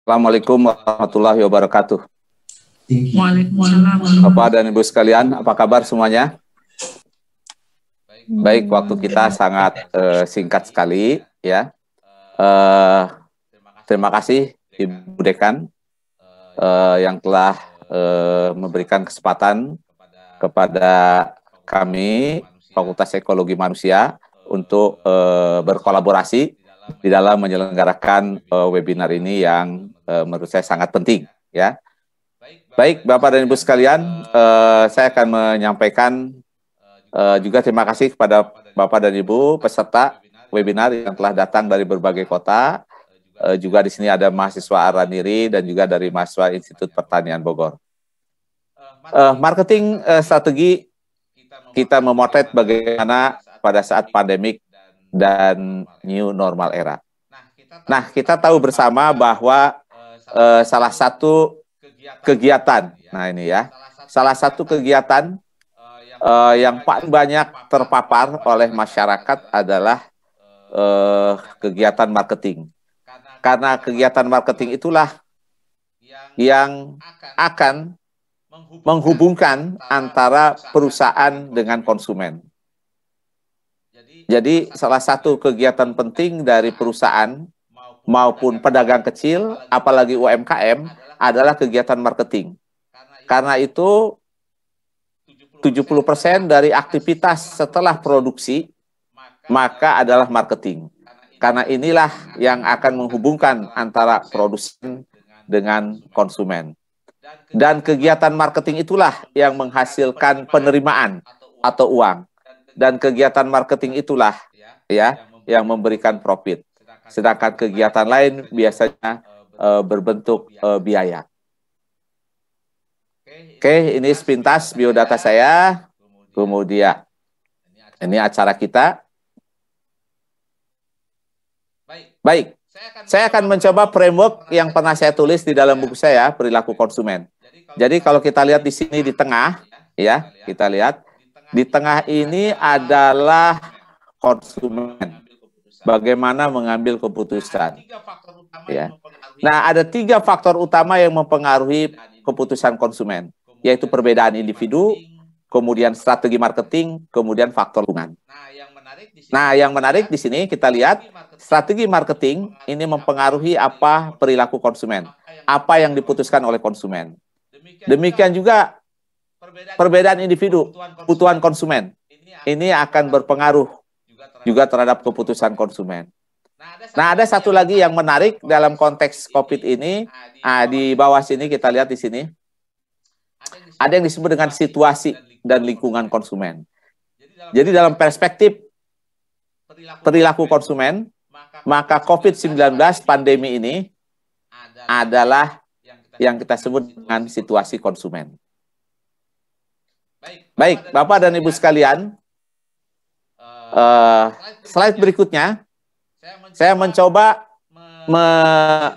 Assalamualaikum warahmatullahi wabarakatuh. Waalaikumsalam. Bapak dan Ibu sekalian, apa kabar semuanya? Baik, waktu kita sangat singkat sekali, ya. Terima kasih Ibu Dekan yang telah memberikan kesempatan kepada kami Fakultas Ekologi Manusia untuk berkolaborasi di dalam menyelenggarakan webinar ini yang menurut saya sangat penting, ya. Baik, Bapak dan Ibu sekalian, saya akan menyampaikan juga terima kasih kepada Bapak dan Ibu peserta webinar yang telah datang dari berbagai kota. Juga di sini ada mahasiswa Araniri dan juga dari mahasiswa Institut Pertanian Bogor. Marketing strategi kita memotret bagaimana pada saat pandemik dan new normal era. Nah, kita tahu bersama bahwa salah satu kegiatan, nah ini ya, salah satu kegiatan yang paling banyak terpapar oleh masyarakat adalah kegiatan marketing. Karena kegiatan marketing itulah yang akan menghubungkan antara perusahaan dengan konsumen. Jadi salah satu kegiatan penting dari perusahaan maupun pedagang kecil, apalagi UMKM, adalah kegiatan marketing. Karena itu 70% dari aktivitas setelah produksi maka adalah marketing. Karena inilah yang akan menghubungkan antara produsen dengan konsumen. Dan kegiatan marketing itulah yang menghasilkan penerimaan atau uang. Dan kegiatan marketing itulah ya yang memberikan profit. Sedangkan kegiatan lain biasanya berbentuk biaya. Oke, ini sepintas biodata saya. Kemudian ini acara kita. Baik, saya akan mencoba framework yang pernah saya tulis di dalam buku saya, Perilaku Konsumen. Jadi kalau kita lihat di sini di tengah, ya, kita lihat di tengah ini adalah konsumen. Bagaimana mengambil keputusan. Ya. Nah, ada 3 faktor utama yang mempengaruhi keputusan konsumen, yaitu perbedaan individu, kemudian strategi marketing, kemudian faktor lingkungan. Nah, yang menarik di sini kita lihat strategi marketing ini mempengaruhi apa perilaku konsumen, apa yang diputuskan oleh konsumen. Demikian juga perbedaan individu, kebutuhan konsumen. Ini akan berpengaruh juga terhadap keputusan konsumen. Nah, ada satu lagi yang menarik dalam konteks COVID ini. Di bawah sini kita lihat di sini. Ada yang disebut dengan situasi dan lingkungan konsumen. Jadi dalam perspektif perilaku konsumen, maka COVID-19 pandemi ini adalah yang kita sebut dengan situasi konsumen. Baik, Bapak dan Ibu sekalian, slide berikutnya, saya mencoba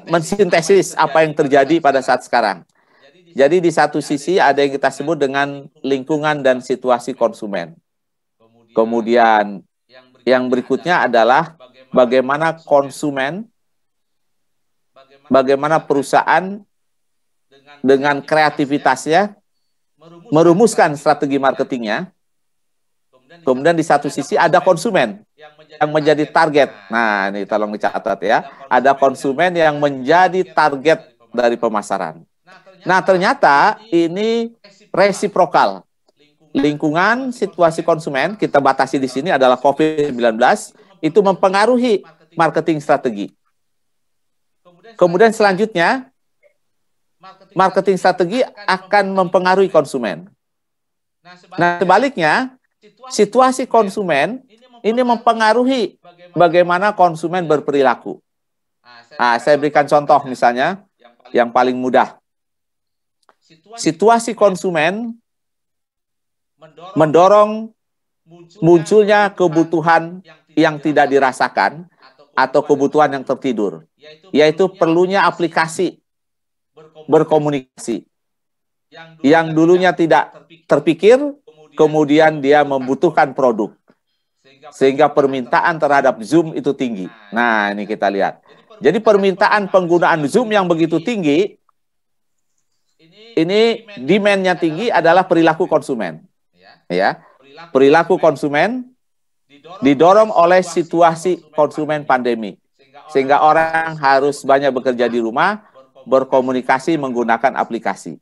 mensintesis apa yang terjadi pada saat sekarang. Jadi di satu sisi ada yang kita sebut dengan lingkungan dan situasi konsumen. Kemudian yang berikutnya adalah bagaimana konsumen, bagaimana perusahaan dengan kreativitasnya merumuskan strategi marketingnya. Kemudian di satu sisi ada konsumen yang menjadi target. Nah, ini tolong dicatat ya. Ada konsumen yang menjadi target dari pemasaran. Nah, ternyata ini resiprokal. Lingkungan, situasi konsumen, kita batasi di sini adalah COVID-19, itu mempengaruhi marketing strategi. Kemudian selanjutnya, marketing strategi akan mempengaruhi konsumen. Nah, sebaliknya, situasi konsumen ini mempengaruhi bagaimana konsumen berperilaku. Saya berikan contoh misalnya, yang paling mudah. Situasi konsumen mendorong munculnya kebutuhan yang tidak dirasakan atau kebutuhan yang tertidur, yaitu perlunya aplikasi berkomunikasi yang dulunya tidak terpikir, kemudian dia membutuhkan produk, sehingga permintaan terhadap Zoom itu tinggi. Nah, ini kita lihat. Jadi permintaan penggunaan Zoom yang begitu tinggi, ini demand-nya tinggi adalah perilaku konsumen. Ya, perilaku konsumen didorong oleh situasi konsumen pandemi. Sehingga orang harus banyak bekerja di rumah, berkomunikasi menggunakan aplikasi.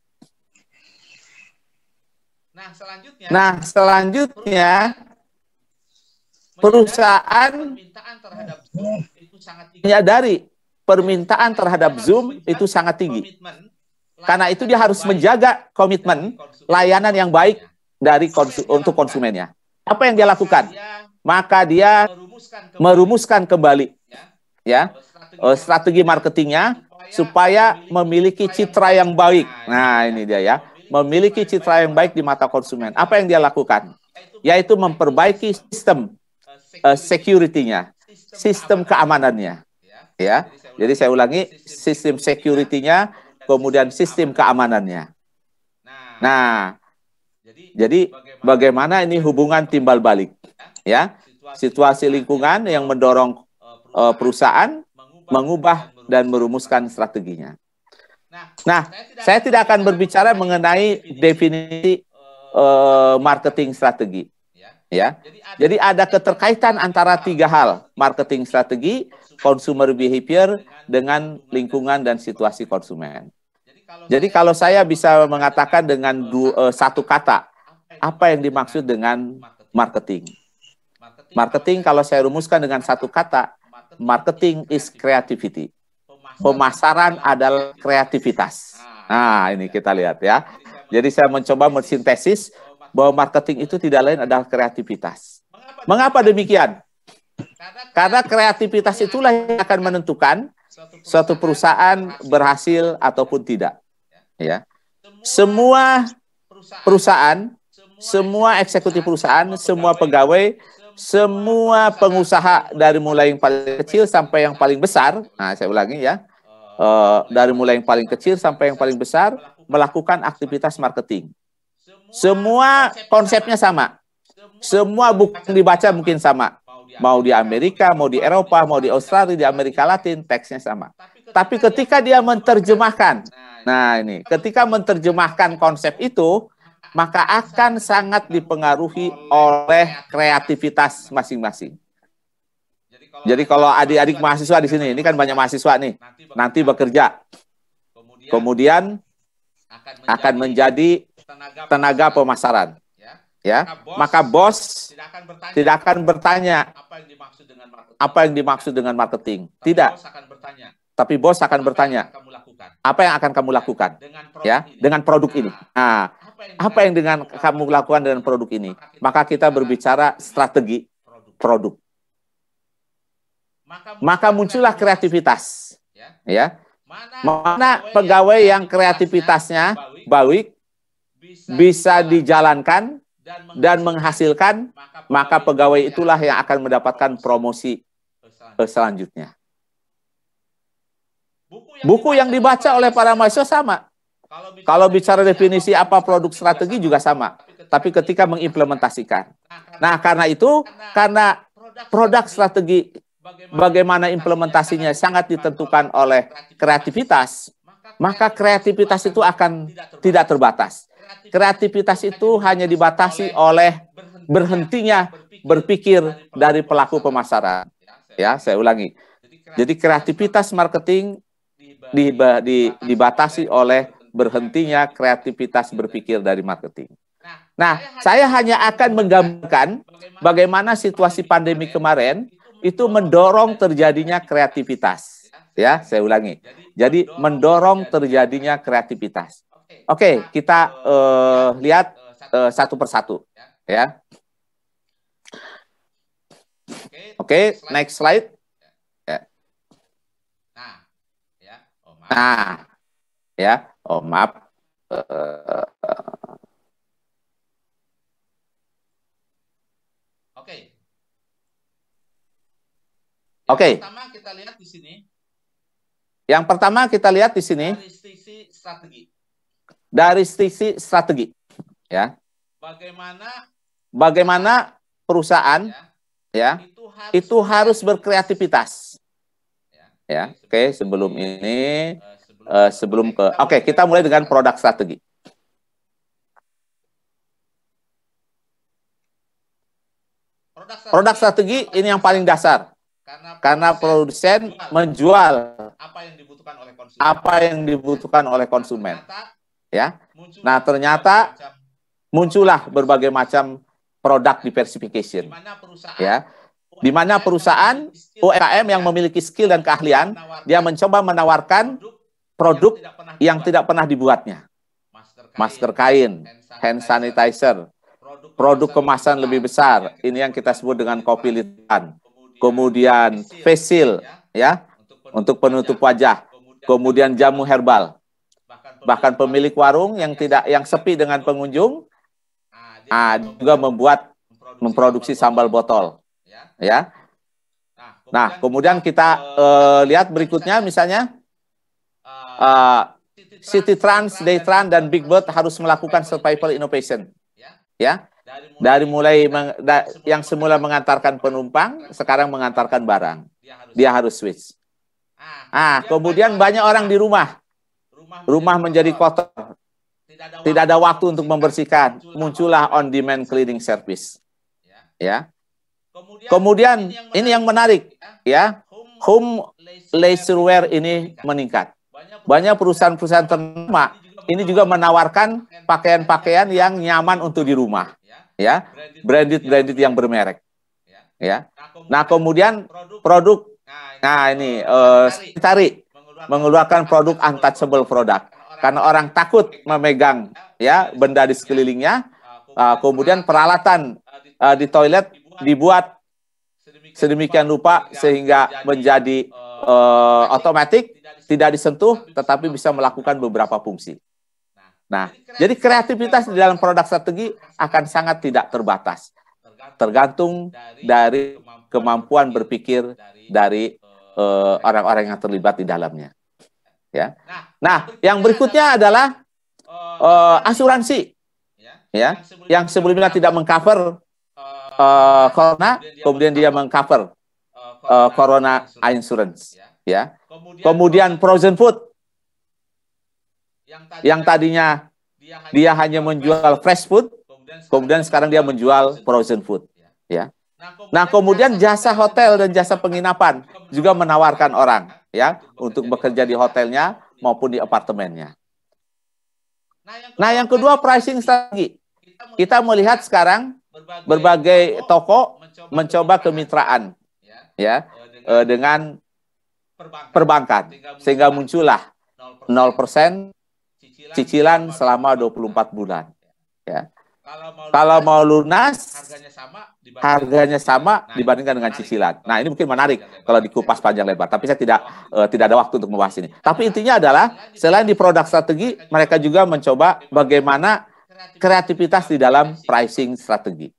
Nah, selanjutnya perusahaan menyadari permintaan terhadap Zoom itu sangat tinggi. Karena itu dia harus menjaga komitmen layanan yang baik dari untuk konsumennya. Apa yang dia lakukan? Maka dia merumuskan kembali ya strategi marketingnya supaya memiliki citra yang baik. Nah, ini dia ya. Memiliki citra yang baik di mata konsumen. Apa yang dia lakukan? Yaitu memperbaiki sistem security-nya, sistem keamanannya. Ya. Jadi saya ulangi, sistem security-nya, kemudian sistem keamanannya. Nah, jadi bagaimana ini hubungan timbal balik? Ya, situasi lingkungan yang mendorong perusahaan mengubah dan merumuskan strateginya. Nah, saya tidak akan berbicara mengenai definisi marketing strategi. Ya, jadi ada keterkaitan antara tiga hal: marketing strategi, consumer behavior, dengan lingkungan dan situasi konsumen. Jadi kalau saya bisa mengatakan dengan satu kata, apa yang dimaksud dengan marketing? Marketing kalau saya rumuskan dengan satu kata, marketing is creativity. Pemasaran adalah kreativitas. Nah, ini kita lihat ya. Jadi saya mencoba mensintesis bahwa marketing itu tidak lain adalah kreativitas. Mengapa demikian? Karena kreativitas itulah yang akan menentukan suatu perusahaan berhasil ataupun tidak. Ya. Semua perusahaan, semua eksekutif perusahaan, semua pegawai, semua pengusaha dari mulai yang paling kecil sampai yang paling besar, nah saya ulangi ya, dari mulai yang paling kecil sampai yang paling besar melakukan aktivitas marketing. Semua konsepnya sama, semua buku yang dibaca mungkin sama, mau di Amerika, mau di Eropa, mau di Australia, di Amerika Latin, teksnya sama. Tapi ketika dia menerjemahkan, nah ini, ketika menerjemahkan konsep itu, maka akan sangat dipengaruhi oleh kreativitas masing-masing. Jadi kalau adik-adik mahasiswa di sini, ini kan banyak mahasiswa nih, nanti bekerja, kemudian akan menjadi tenaga pemasaran, ya. Maka bos tidak akan bertanya apa yang dimaksud dengan marketing, tidak. Tapi bos akan bertanya, apa yang akan kamu lakukan, ya, dengan produk ini? Nah, apa yang dengan kamu lakukan dengan produk ini? Maka kita berbicara strategi produk. Maka muncullah kreativitas. Ya. Mana pegawai yang kreativitasnya baik, bisa dijalankan dan menghasilkan, maka pegawai itulah yang akan mendapatkan promosi selanjutnya. Buku yang dibaca oleh para mahasiswa sama. Kalau bicara definisi apa produk strategi juga sama. Tapi ketika mengimplementasikan. Nah, karena itu, karena produk strategi bagaimana implementasinya sangat ditentukan oleh kreativitas, maka kreativitas itu akan tidak terbatas. Kreativitas itu hanya dibatasi oleh berhentinya berpikir dari pelaku pemasaran. Ya, saya ulangi. Jadi kreativitas marketing dibatasi oleh berhentinya kreativitas berpikir dari marketing. Nah, saya hanya akan menggambarkan bagaimana situasi pandemi kemarin itu mendorong terjadinya kreativitas. Ya, saya ulangi. Jadi mendorong terjadinya kreativitas. Oke, kita lihat satu persatu. Ya. Oke, next slide. Ya. Nah, ya, oh maaf. Oke. Yang pertama kita lihat di sini. Dari sisi strategi. Ya. Bagaimana perusahaan ya itu harus berkreativitas. Ya, oke, sebelum ini, oke, kita mulai dengan produk strategi. Produk strategi ini yang paling dasar, karena produsen menjual apa yang dibutuhkan oleh konsumen. Ya, nah ternyata muncullah berbagai macam produk diversification. Ya, di mana perusahaan UMKM yang memiliki skill dan keahlian, dia mencoba menawarkan produk yang tidak pernah dibuatnya. Masker kain, hand sanitizer, produk kemasan lebih besar, ini yang kita sebut dengan kopi literan. Kemudian face shield, ya, untuk penutup wajah. Kemudian jamu herbal. Bahkan pemilik warung yang sepi dengan pengunjung, juga memproduksi sambal botol. Ya. Nah, kemudian kita lihat berikutnya, misalnya City Trans, Daytran, dan Big Bird harus melakukan survival innovation. Ya, dari mulai yang semula mengantarkan penumpang, sekarang mengantarkan barang. Dia harus switch. Kemudian banyak orang di rumah menjadi kotor. Tidak ada waktu untuk membersihkan. Muncullah on-demand cleaning service. Ya. Kemudian ini yang menarik, ya, home leisurewear ini meningkat. Banyak perusahaan-perusahaan ternama ini juga menawarkan pakaian-pakaian yang nyaman untuk di rumah, ya, branded yang bermerek, ya. Nah, kemudian produk, ini Citari mengeluarkan produk untouchable product karena orang takut memegang, ya, benda di sekelilingnya. Kemudian peralatan di toilet dibuat sedemikian rupa sehingga menjadi otomatis, tidak disentuh, tetapi bisa melakukan beberapa fungsi. Nah, jadi kreativitas di dalam produk strategi akan sangat tidak terbatas, tergantung dari kemampuan berpikir dari orang-orang yang terlibat di dalamnya. Ya. Nah, yang berikutnya adalah asuransi, ya, yang sebelumnya tidak mengcover corona, kemudian dia mengcover corona insurance, ya. Kemudian frozen food, yang tadinya dia hanya menjual fresh food, kemudian sekarang dia menjual frozen food, ya. Nah, kemudian jasa hotel dan jasa penginapan juga menawarkan orang, ya, untuk bekerja di hotelnya maupun di apartemennya. Nah, yang kedua pricing strategi. Kita melihat sekarang berbagai toko mencoba kemitraan, ya, dengan perbankan, sehingga muncullah 0% cicilan selama 24 bulan. Ya. Kalau mau lunas, harganya sama dibandingkan dengan cicilan. Nah, ini mungkin menarik kalau dikupas panjang lebar, tapi saya tidak ada waktu untuk membahas ini. Tapi intinya adalah, selain di produk strategi, mereka juga mencoba bagaimana kreativitas di dalam pricing strategi.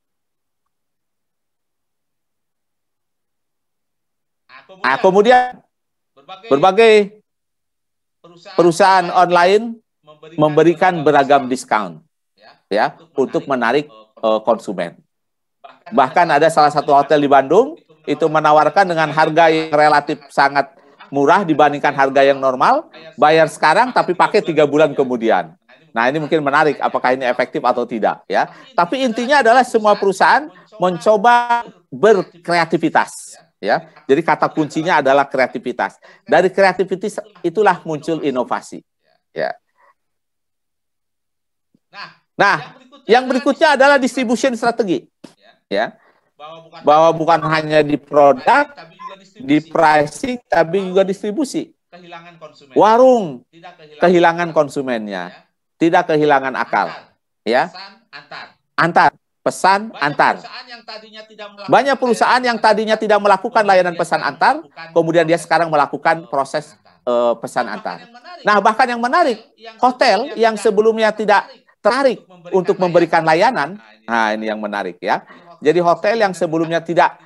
Kemudian berbagai perusahaan online memberikan beragam diskon, ya, untuk menarik konsumen. Bahkan ada salah satu hotel di Bandung itu menawarkan dengan harga yang relatif sangat murah dibandingkan harga yang normal, bayar sekarang tapi pakai 3 bulan kemudian. Nah, ini mungkin menarik, apakah ini efektif atau tidak, ya. Tapi intinya adalah semua perusahaan mencoba berkreativitas, ya. Jadi kata kuncinya adalah kreativitas. Dari kreativitas itulah muncul inovasi, ya. Nah, yang berikutnya adalah distribution strategi, ya. Bahwa bukan hanya di produk, di pricing, tapi juga distribusi. Warung kehilangan konsumennya, tidak kehilangan akal, ya. Pesan antar. Banyak perusahaan yang tadinya tidak melakukan layanan pesan antar, kemudian dia sekarang melakukan proses pesan antar. Nah, bahkan yang menarik, hotel yang sebelumnya tidak tertarik untuk memberikan layanan, nah ini yang menarik, ya. Jadi hotel yang sebelumnya tidak